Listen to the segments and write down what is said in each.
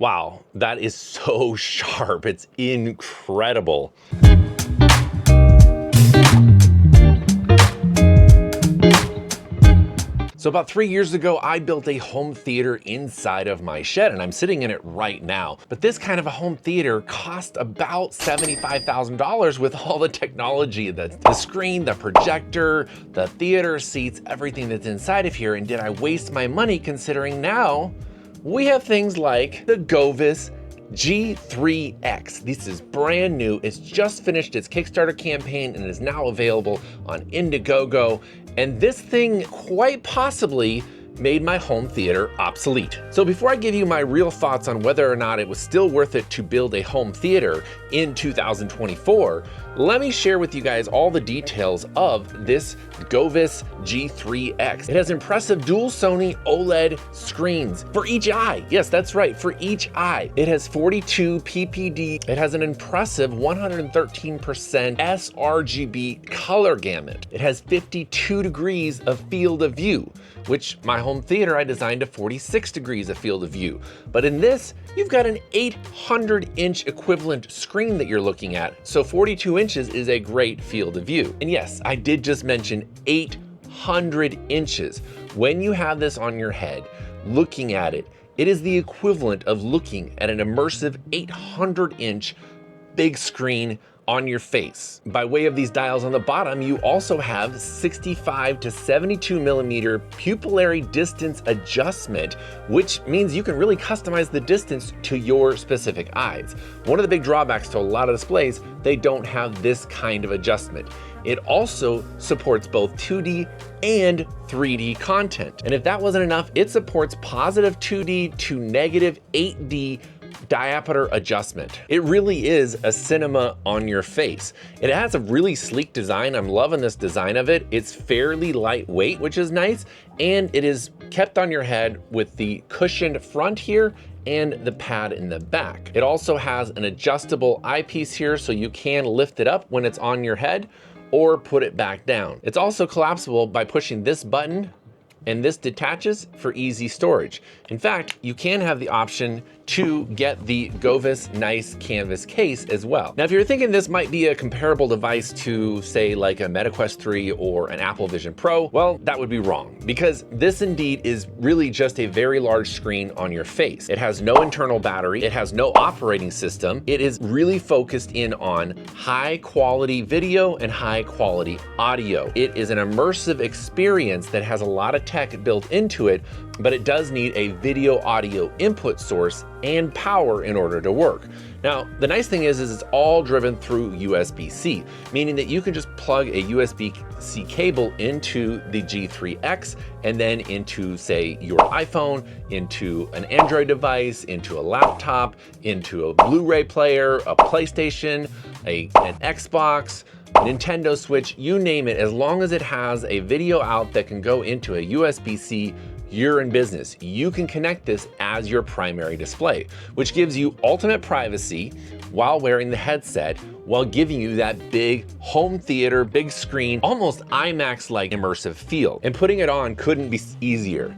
Wow, that is so sharp. It's incredible. So about 3 years ago, I built a home theater inside of my shed, and I'm sitting in it right now. But this kind of a home theater cost about $75,000 with all the technology, the screen, the projector, the theater seats, everything that's inside of here. And did I waste my money considering now we have things like the Goovis G3X. This is brand new. It's just finished its Kickstarter campaign and is now available on Indigogo. And this thing quite possibly made my home theater obsolete. So before I give you my real thoughts on whether or not it was still worth it to build a home theater in 2024, let me share with you guys all the details of this Goovis G3X. It has impressive dual Sony OLED screens for each eye. Yes, that's right, for each eye. It has 42 ppd. It has an impressive 113% sRGB color gamut. It has 52 degrees of field of view, which my home theater I designed to 46 degrees of field of view. But in this, you've got an 800-inch equivalent screen that you're looking at, so 42 inches is a great field of view. And yes, I did just mention 800 inches. When you have this on your head, looking at it, it is the equivalent of looking at an immersive 800-inch big screen on your face. By way of these dials on the bottom, you also have 65 to 72 millimeter pupillary distance adjustment, which means you can really customize the distance to your specific eyes. One of the big drawbacks to a lot of displays, they don't have this kind of adjustment. It also supports both 2D and 3D content. And if that wasn't enough, it supports positive 2D to negative 8D diameter adjustment. It really is a cinema on your face. It has a really sleek design. I'm loving this design of it. It's fairly lightweight, which is nice, and it is kept on your head with the cushioned front here and the pad in the back. It also has an adjustable eyepiece here, so you can lift it up when it's on your head or put it back down. It's also collapsible by pushing this button, and this detaches for easy storage. In fact, you can have the option to get the Goovis nice canvas case as well. Now, if you're thinking this might be a comparable device to, say, like a MetaQuest 3 or an Apple Vision Pro, well, that would be wrong, because this indeed is really just a very large screen on your face. It has no internal battery, it has no operating system. It is really focused in on high quality video and high quality audio. It is an immersive experience that has a lot of tech built into it, but it does need a video audio input source and power in order to work. Now, the nice thing is it's all driven through USB-C, meaning that you can just plug a USB-C cable into the G3X and then into, say, your iPhone, into an Android device, into a laptop, into a Blu-ray player, a PlayStation, an Xbox, Nintendo Switch, you name it. As long as it has a video out that can go into a USB-C, you're in business. You can connect this as your primary display, which gives you ultimate privacy while wearing the headset, while giving you that big home theater, big screen, almost IMAX-like immersive feel. And putting it on couldn't be easier.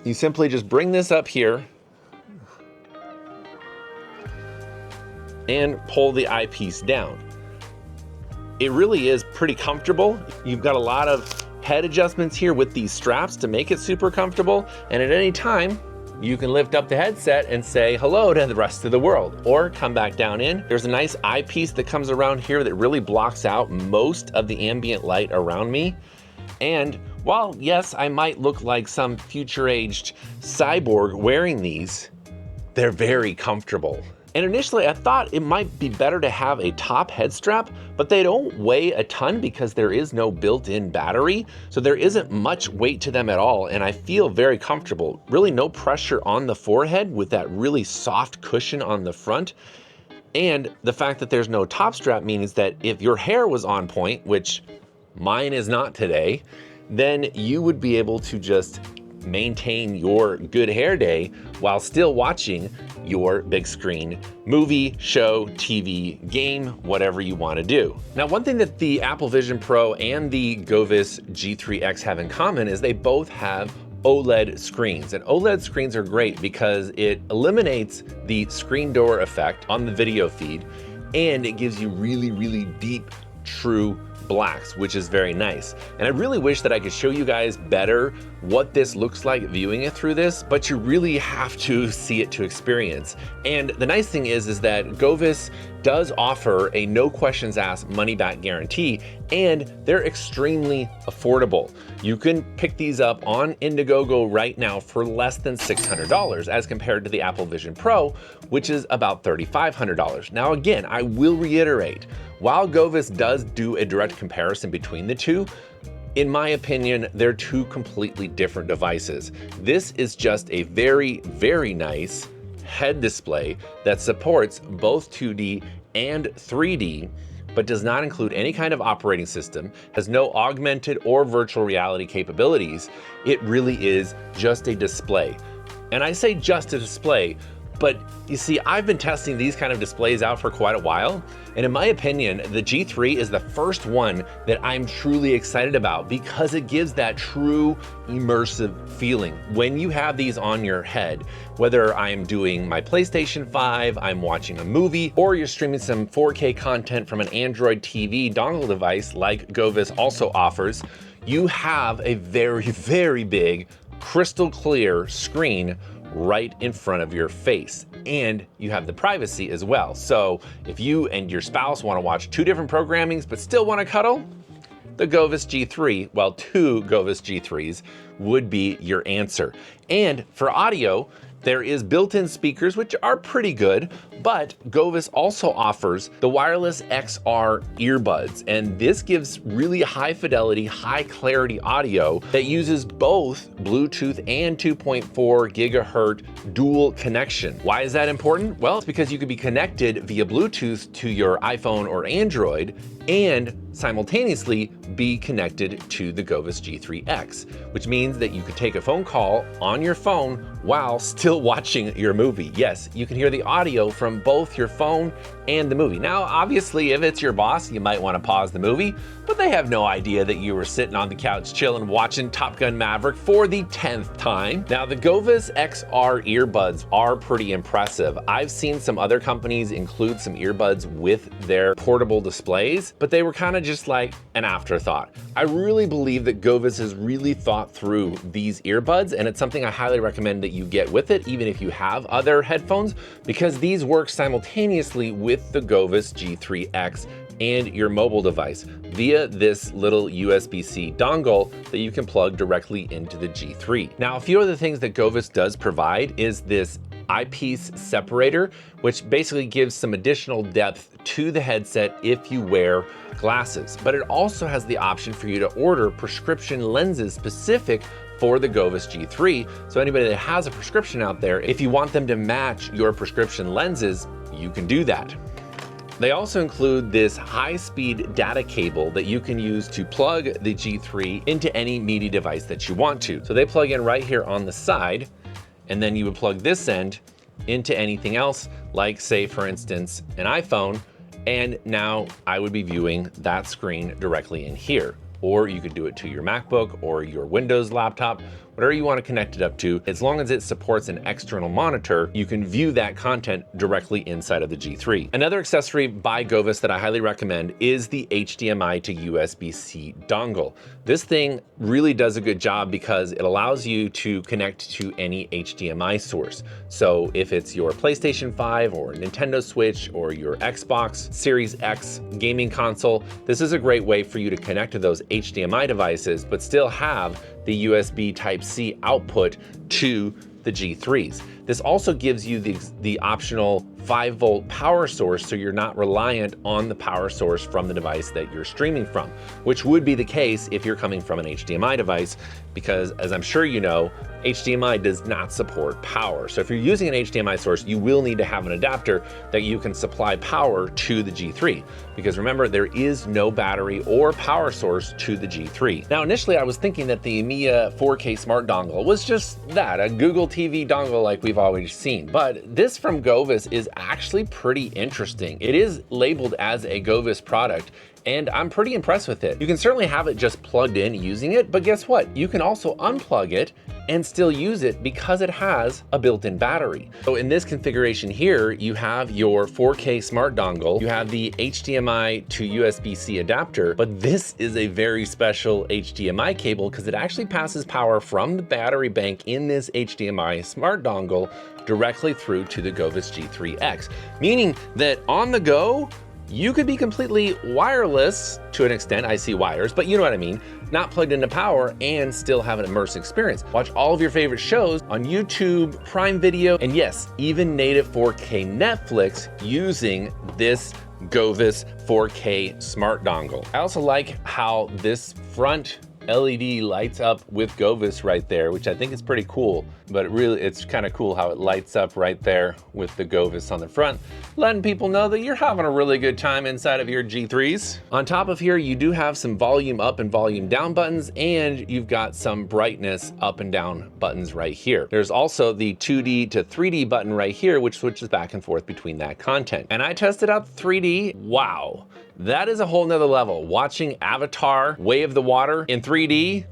You simply just bring this up here and pull the eyepiece down. It really is pretty comfortable. You've got a lot of head adjustments here with these straps to make it super comfortable, and at any time you can lift up the headset and say hello to the rest of the world, or come back down in. There's a nice eyepiece that comes around here that really blocks out most of the ambient light around me. And while yes, I might look like some future-aged cyborg wearing these, they're very comfortable. And initially I thought it might be better to have a top head strap, but they don't weigh a ton because there is no built-in battery. So there isn't much weight to them at all. And I feel very comfortable. Really no pressure on the forehead with that really soft cushion on the front. And the fact that there's no top strap means that if your hair was on point, which mine is not today, then you would be able to just maintain your good hair day while still watching your big screen movie, show, TV, game, whatever you want to do. Now, one thing that the Apple Vision Pro and the Goovis G3X have in common is they both have OLED screens. And OLED screens are great because it eliminates the screen door effect on the video feed, and it gives you really, really deep, true blacks, which is very nice. And I really wish that I could show you guys better what this looks like viewing it through this, but you really have to see it to experience. And the nice thing is that Goovis does offer a no questions asked money back guarantee, and they're extremely affordable. You can pick these up on Indigogo right now for less than $600 as compared to the Apple Vision Pro, which is about $3,500. Now again, I will reiterate, while Goovis does do a direct comparison between the two, in my opinion, they're two completely different devices. This is just a very, very nice head display that supports both 2D and 3D, but does not include any kind of operating system, has no augmented or virtual reality capabilities. It really is just a display. And I say just a display, but you see, I've been testing these kind of displays out for quite a while, and in my opinion, the G3 is the first one that I'm truly excited about because it gives that true immersive feeling. When you have these on your head, whether I'm doing my PlayStation 5, I'm watching a movie, or you're streaming some 4K content from an Android TV dongle device like Goovis also offers, you have a very, very big, crystal clear screen right in front of your face, and you have the privacy as well. So if you and your spouse want to watch two different programmings but still want to cuddle, the Goovis G3, well, two Goovis G3s would be your answer. And for audio, there is built-in speakers, which are pretty good, but Goovis also offers the wireless XR earbuds, and this gives really high fidelity, high clarity audio that uses both Bluetooth and 2.4 gigahertz dual connection. Why is that important? Well, it's because you could be connected via Bluetooth to your iPhone or Android and simultaneously be connected to the Goovis G3X, which means that you could take a phone call on your phone while still watching your movie. Yes, you can hear the audio from both your phone and the movie. Now, obviously, if it's your boss, you might want to pause the movie, but they have no idea that you were sitting on the couch chilling watching Top Gun Maverick for the 10th time. Now, the Goovis XR earbuds are pretty impressive. I've seen some other companies include some earbuds with their portable displays, but they were kind of just like an afterthought. I really believe that Goovis has really thought through these earbuds, and it's something I highly recommend that you get with it, even if you have other headphones, because these work simultaneously with the Goovis G3X and your mobile device via this little USB-C dongle that you can plug directly into the G3. Now, a few other things that Goovis does provide is this Eyepiece separator, which basically gives some additional depth to the headset if you wear glasses. But it also has the option for you to order prescription lenses specific for the Goovis G3. So anybody that has a prescription out there, if you want them to match your prescription lenses, you can do that. They also include this high-speed data cable that you can use to plug the G3 into any media device that you want to. So they plug in right here on the side, and then you would plug this end into anything else, like say for instance, an iPhone, and now I would be viewing that screen directly in here. Or you could do it to your MacBook or your Windows laptop, whatever you want to connect it up to. As long as it supports an external monitor, you can view that content directly inside of the G3. Another accessory by Goovis that I highly recommend is the HDMI to USB-C dongle. This thing really does a good job because it allows you to connect to any HDMI source. So if it's your PlayStation 5 or Nintendo Switch or your Xbox Series X gaming console, this is a great way for you to connect to those HDMI devices, but still have the USB Type-C output to the G3s. This also gives you the optional 5-volt power source, so you're not reliant on the power source from the device that you're streaming from, which would be the case if you're coming from an HDMI device, because as I'm sure you know, HDMI does not support power. So if you're using an HDMI source, you will need to have an adapter that you can supply power to the G3, because remember, there is no battery or power source to the G3. Now, initially I was thinking that the EMEA 4K Smart Dongle was just that, a Google TV dongle like we've always seen, but this from Goovis is actually pretty interesting. It is labeled as a Goovis product, and I'm pretty impressed with it. You can certainly have it just plugged in using it, but guess what? You can also unplug it and still use it because it has a built-in battery. So in this configuration here, you have your 4K smart dongle, you have the HDMI to USB-C adapter, but this is a very special HDMI cable because it actually passes power from the battery bank in this HDMI smart dongle directly through to the Goovis G3X, meaning that on the go, you could be completely wireless to an extent. I see wires, but you know what I mean. Not plugged into power and still have an immersive experience. Watch all of your favorite shows on YouTube, Prime Video, and yes, even native 4K Netflix using this Goovis 4K smart dongle. I also like how this front LED lights up with Goovis right there, which I think is pretty cool, but it's kind of cool how it lights up right there with the Goovis on the front, letting people know that you're having a really good time inside of your G3s. On top of here, you do have some volume up and volume down buttons, and you've got some brightness up and down buttons right here. There's also the 2D to 3D button right here, which switches back and forth between that content. And I tested out the 3D, wow. That is a whole nother level. Watching Avatar, Way of the Water in 3D,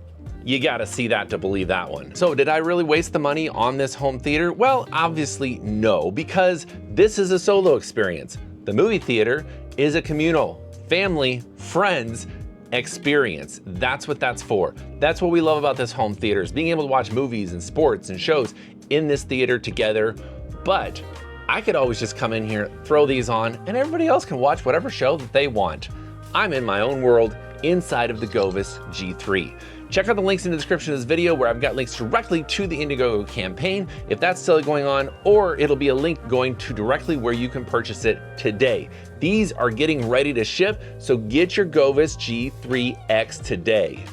you gotta see that to believe that one. So did I really waste the money on this home theater? Well, obviously no, because this is a solo experience. The movie theater is a communal, family, friends experience. That's what that's for. That's what we love about this home theater, is being able to watch movies and sports and shows in this theater together. But I could always just come in here, throw these on, and everybody else can watch whatever show that they want. I'm in my own world inside of the Goovis G3. Check out the links in the description of this video where I've got links directly to the Indigogo campaign, if that's still going on, or it'll be a link going to directly where you can purchase it today. These are getting ready to ship, so get your Goovis G3X today.